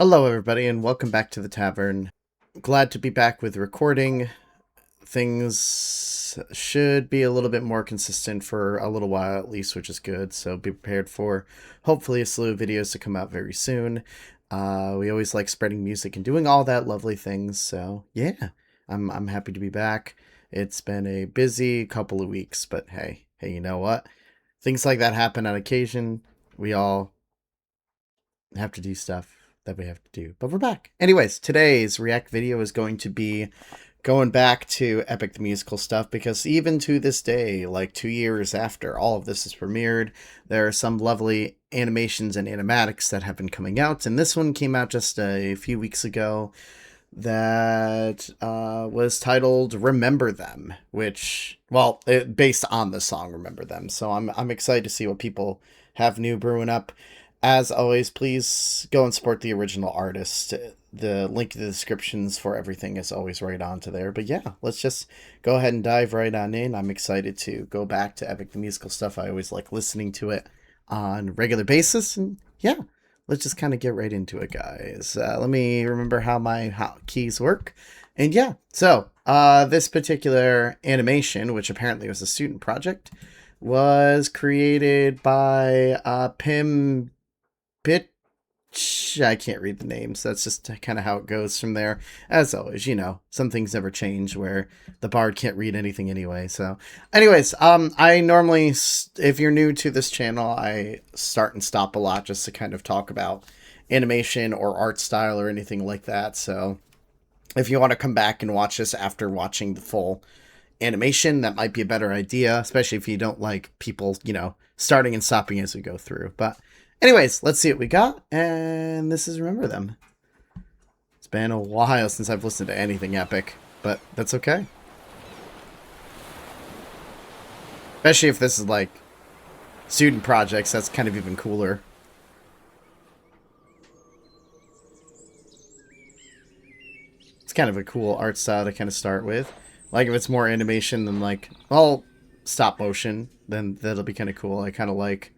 Hello, everybody, and welcome back to the tavern. Glad to be back with recording. Things should be a little bit more consistent for a little while at least, which is good. So be prepared for hopefully a slew of videos to come out very soon. We always like spreading music and doing all that lovely things. So yeah, I'm happy to be back. It's been a busy couple of weeks, but hey, you know what? Things like that happen on occasion. We all have to do stuff that we have to do, but we're back. Anyways, today's react video is going to be going back to Epic the Musical stuff, because even to this day, like 2 years after all of this is premiered, there are some lovely animations and animatics that have been coming out, and this one came out just a few weeks ago that was titled Remember Them, which, well, based on the song Remember Them. So I'm excited to see what people have new brewing up. As always, please go and support the original artist. The link to the descriptions for everything is always right onto there. But yeah, let's just go ahead and dive right on in. I'm excited to go back to Epic the Musical stuff. I always like listening to it on a regular basis. And yeah, let's just kind of get right into it, guys. Let me remember how my hotkeys work. And yeah, so this particular animation, which apparently was a student project, was created by Pim I can't read the names. That's just kind of how it goes from there. As always, you know, some things never change where the bard can't read anything anyway. So anyways, I normally, if you're new to this channel, I start and stop a lot just to kind of talk about animation or art style or anything like that. So if you want to come back and watch this after watching the full animation, that might be a better idea, especially if you don't like people, you know, starting and stopping as we go through. But anyways, let's see what we got, and this is Remember Them. It's been a while since I've listened to anything Epic, but that's okay. Especially if this is like student projects, that's kind of even cooler. It's kind of a cool art style to kind of start with. Like if it's more animation than like, well, stop motion, then that'll be kind of cool. I kind of like...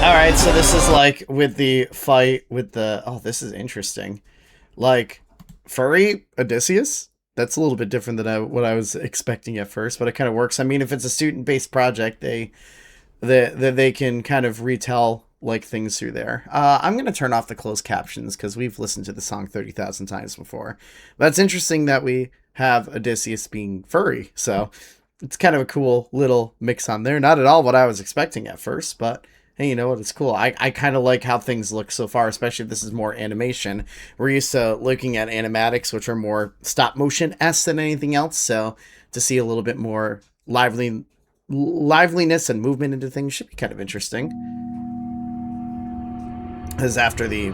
Alright, so this is like with the fight with the... Oh, this is interesting. Like, furry Odysseus? That's a little bit different than what I was expecting at first, but it kind of works. I mean, if it's a student-based project, they can kind of retell like things through there. I'm going to turn off the closed captions because we've listened to the song 30,000 times before. But it's interesting that we have Odysseus being furry, so it's kind of a cool little mix on there. Not at all what I was expecting at first, but hey, you know what? It's cool. I kind of like how things look so far, especially if this is more animation. We're used to looking at animatics, which are more stop motion-esque than anything else. So to see a little bit more liveliness and movement into things should be kind of interesting. As after the...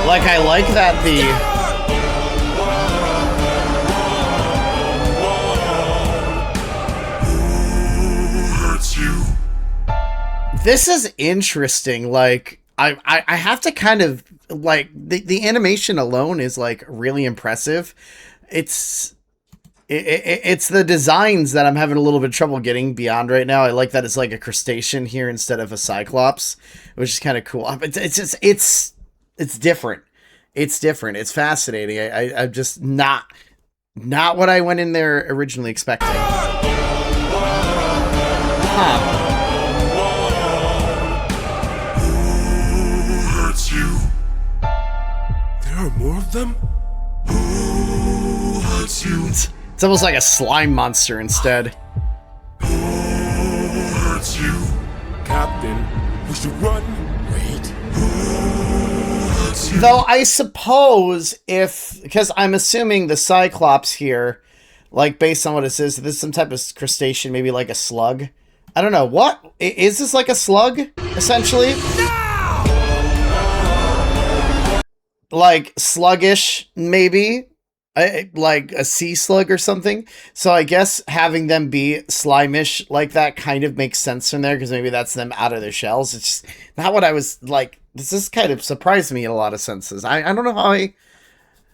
Like, I like that the... This is interesting. Like, I have to kind of, like, the animation alone is, like, really impressive. It's the designs that I'm having a little bit of trouble getting beyond right now. I like that it's like a crustacean here instead of a cyclops, which is kind of cool. It's different. It's different. It's fascinating. I'm just not what I went in there originally expecting. Huh. There are more of them? Who hurts you? It's almost like a slime monster instead. Who hurts you? Captain, we should run. Wait. Who hurts you? Though I suppose if... Because I'm assuming the Cyclops here, like based on what it says, this is some type of crustacean, maybe like a slug. I don't know. What? Is this like a slug, essentially? Like sluggish, maybe, like a sea slug or something. So I guess having them be slimish like that kind of makes sense from there, because maybe that's them out of their shells. It's just not what I was like. This is kind of surprised me in a lot of senses. I don't know how I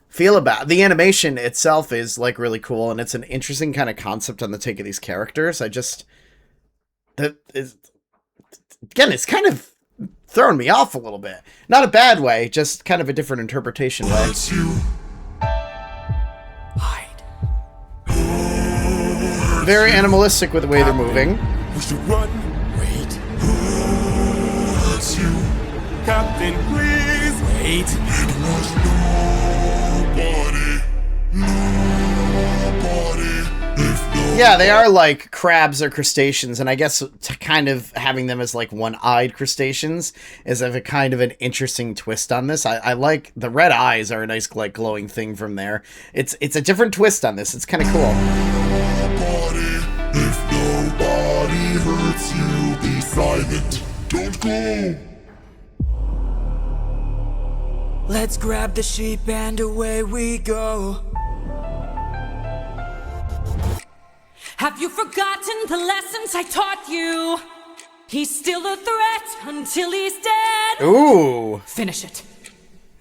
feel about the animation itself is like really cool, and it's an interesting kind of concept on the take of these characters. I just that is again, it's kind of throwing me off a little bit. Not a bad way, just kind of a different interpretation way. Hide. Very animalistic with the way they're moving. We should run. Wait. Who hurts you? Captain, please. Wait. It was nobody. Nobody. If nobody. Yeah, they are like crabs or crustaceans, and I guess kind of having them as like one-eyed crustaceans is a kind of an interesting twist on this. I like the red eyes are a nice like glowing thing from there. It's a different twist on this. It's kind of cool. Nobody. If nobody hurts you, be silent. Don't go. Let's grab the sheep and away we go. Have you forgotten the lessons I taught you? He's still a threat until he's dead. Ooh. Finish it.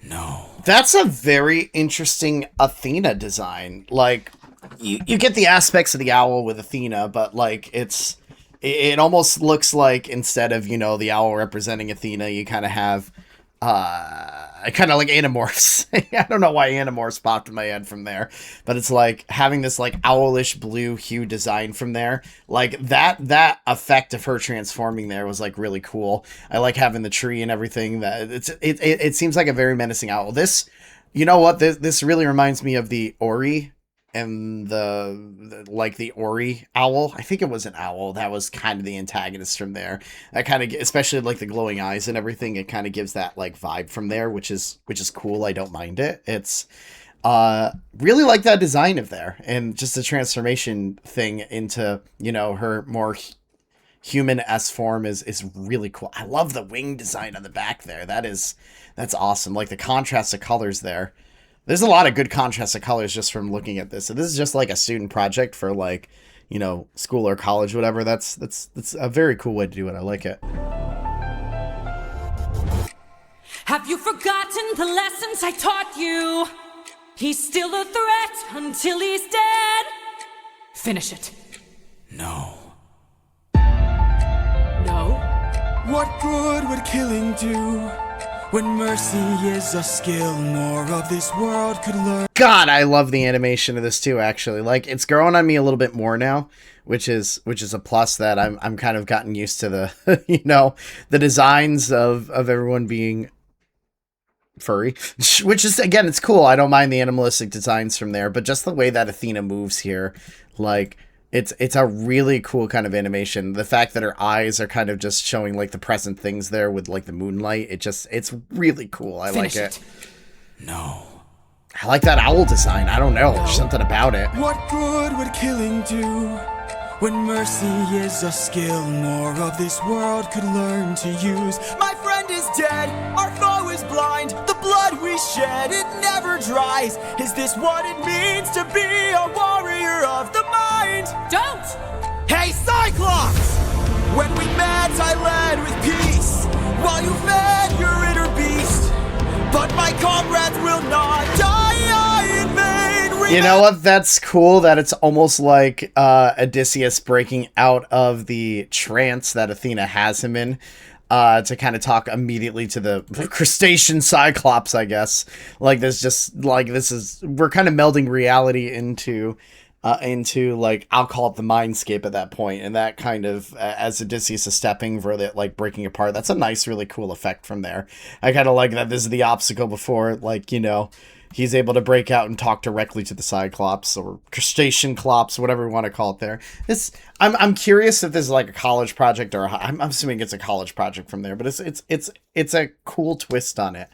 No. That's a very interesting Athena design. Like, you get the aspects of the owl with Athena, but like it almost looks like instead of, you know, the owl representing Athena, you kind of have kind of like Animorphs. I don't know why Animorphs popped in my head from there, but it's like having this like owlish blue hue design from there. Like that effect of her transforming there was like really cool. I like having the tree and everything. That it seems like a very menacing owl. This, you know what? This really reminds me of the Ori and the Ori owl. I think it was an owl that was kind of the antagonist from there. That kind of, especially like the glowing eyes and everything, it kind of gives that like vibe from there, which is cool. I don't mind it. It's really like that design of there, and just the transformation thing into, you know, her more human-esque form is really cool. I love the wing design on the back there. That's awesome. Like the contrast of colors there. There's a lot of good contrast of colors just from looking at this. So this is just like a student project for like, you know, school or college, whatever. That's a very cool way to do it. I like it. Have you forgotten the lessons I taught you? He's still a threat until he's dead. Finish it. No. No? What good would killing do? When mercy is a skill more of this world could learn. God, I love the animation of this too, actually. Like, it's growing on me a little bit more now, which is a plus that I'm kind of gotten used to the, you know, the designs of everyone being furry, which is, again, it's cool. I don't mind the animalistic designs from there, but just the way that Athena moves here, like, it's a really cool kind of animation. The fact that her eyes are kind of just showing like the present things there with like the moonlight, it's really cool. I Finish like it. No. I like that owl design. I don't know. There's something about it. What good would killing do? When mercy is a skill more of this world could learn to use. My friend is dead, our foe is blind. The blood we shed, it never dries. Is this what it means to be a warrior of the mind? Don't! Hey, Cyclops! When we met, I led with peace, while you fed your inner beast. But my comrades will not die in vain. You know what? That's cool that it's almost like Odysseus breaking out of the trance that Athena has him in, to kind of talk immediately to the crustacean Cyclops, I guess. Like, we're kind of melding reality into like, I'll call it the mindscape at that point, and that kind of, as Odysseus is stepping for it, like breaking apart, that's a nice, really cool effect from there. I kind of like that this is the obstacle before, like, you know, he's able to break out and talk directly to the Cyclops or crustacean clops, whatever we want to call it there. I'm curious if this is like a college project, or I'm assuming it's a college project from there, but it's a cool twist on it.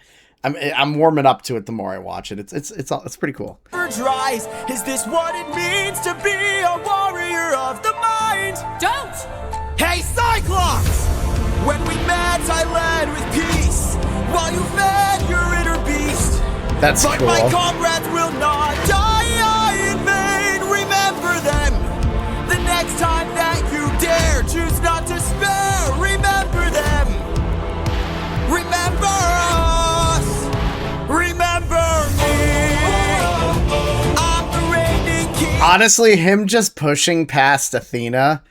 I'm warming up to it the more I watch it. It's pretty cool. Dries. Is this what it means to be a warrior of the mind? Don't! Hey, Cyclops! When we met, I led with peace, while you fed your inner beast. That's but cool. My comrades will not die in vain. Remember them. The next time that you dare, choose not to spare. Remember them. Remember us. Remember me. Honestly, him just pushing past Athena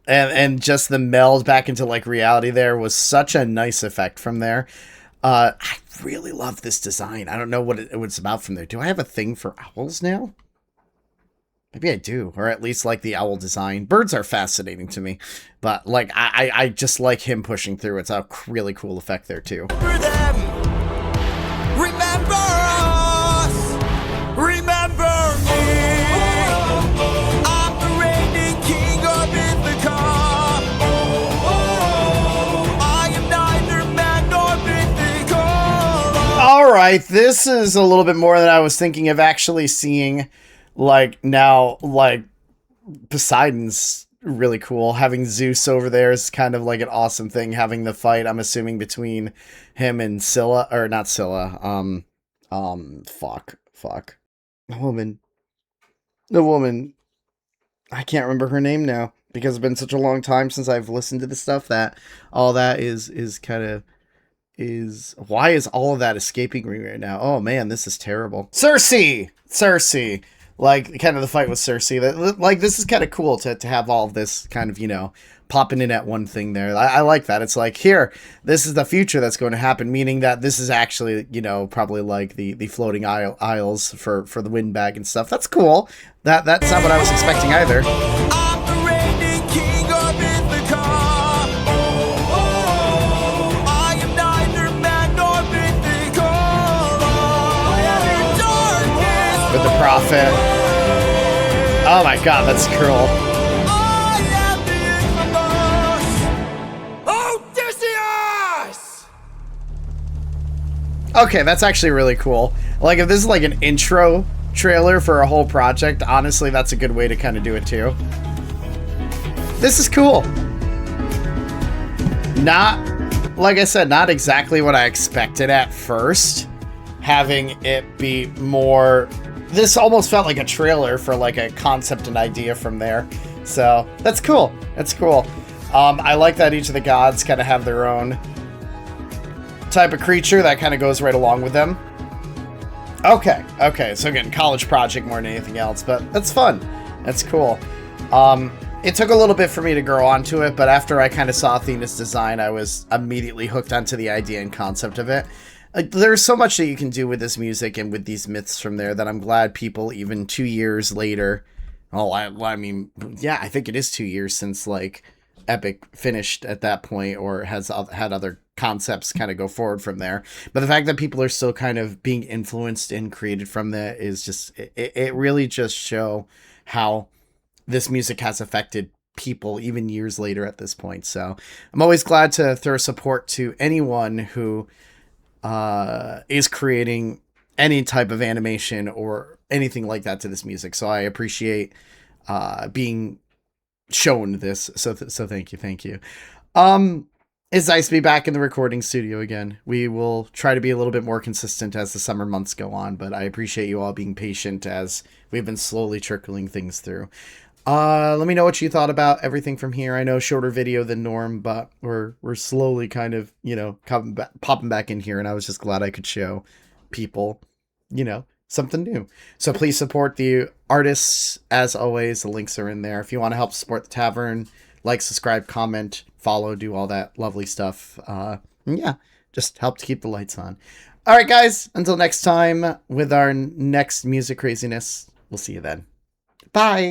and just the meld back into like reality there was such a nice effect from there. I really love this design. I don't know what it's about from there. Do I have a thing for owls now? Maybe I do, or at least like the owl design. Birds are fascinating to me, but like I just like him pushing through. It's a really cool effect there too. Remember them. Remember us. Remember me. I'm the reigning king of Ithaca. I am neither man nor mythical. All right, this is a little bit more than I was thinking of actually seeing. Like now, like Poseidon's really cool. Having Zeus over there is kind of like an awesome thing. Having the fight, I'm assuming, between him and Scylla, or not Scylla. Fuck. The woman. I can't remember her name now because it's been such a long time since I've listened to the stuff that all that is kind of. Why is all of that escaping me right now? Oh man, this is terrible. Cersei. Like, kind of the fight with Cersei. Like, this is kind of cool to have all of this kind of, you know, popping in at one thing there. I like that. It's like, here, this is the future that's going to happen, meaning that this is actually, you know, probably like the floating isles for the windbag and stuff. That's cool. That's not what I was expecting either. I'm the reigning king of Ithaca. I am neither man nor mythical. Darkness. With the prophet. Oh my god, that's cool. I am the infamous Odysseus! Okay, that's actually really cool. Like, if this is like an intro trailer for a whole project, honestly, that's a good way to kind of do it too. This is cool. Not, like I said, not exactly what I expected at first. Having it be more... This almost felt like a trailer for like a concept and idea from there. So, that's cool. That's cool. I like that each of the gods kind of have their own type of creature that kind of goes right along with them. Okay, so again, college project more than anything else, but that's fun. That's cool. It took a little bit for me to grow onto it, but after I kind of saw Athena's design, I was immediately hooked onto the idea and concept of it. There's so much that you can do with this music and with these myths from there that I'm glad people, even 2 years later, I mean, yeah, I think it is 2 years since, like, Epic finished at that point or has had other concepts kind of go forward from there. But the fact that people are still kind of being influenced and created from that is just, it really just show how this music has affected people even years later at this point. So I'm always glad to throw support to anyone who is creating any type of animation or anything like that to this music. So I appreciate being shown this. So thank you. It's nice to be back in the recording studio again. We will try to be a little bit more consistent as the summer months go on, but I appreciate you all being patient as we've been slowly trickling things through. Let me know what you thought about everything from here. I know shorter video than norm, but we're slowly kind of, you know, popping back in here, and I was just glad I could show people, you know, something new. So please support the artists as always. The links are in there. If you want to help support the tavern, like, subscribe, comment, follow, do all that lovely stuff. Yeah, just help to keep the lights on. All right, guys, until next time with our next music craziness, we'll see you then. Bye.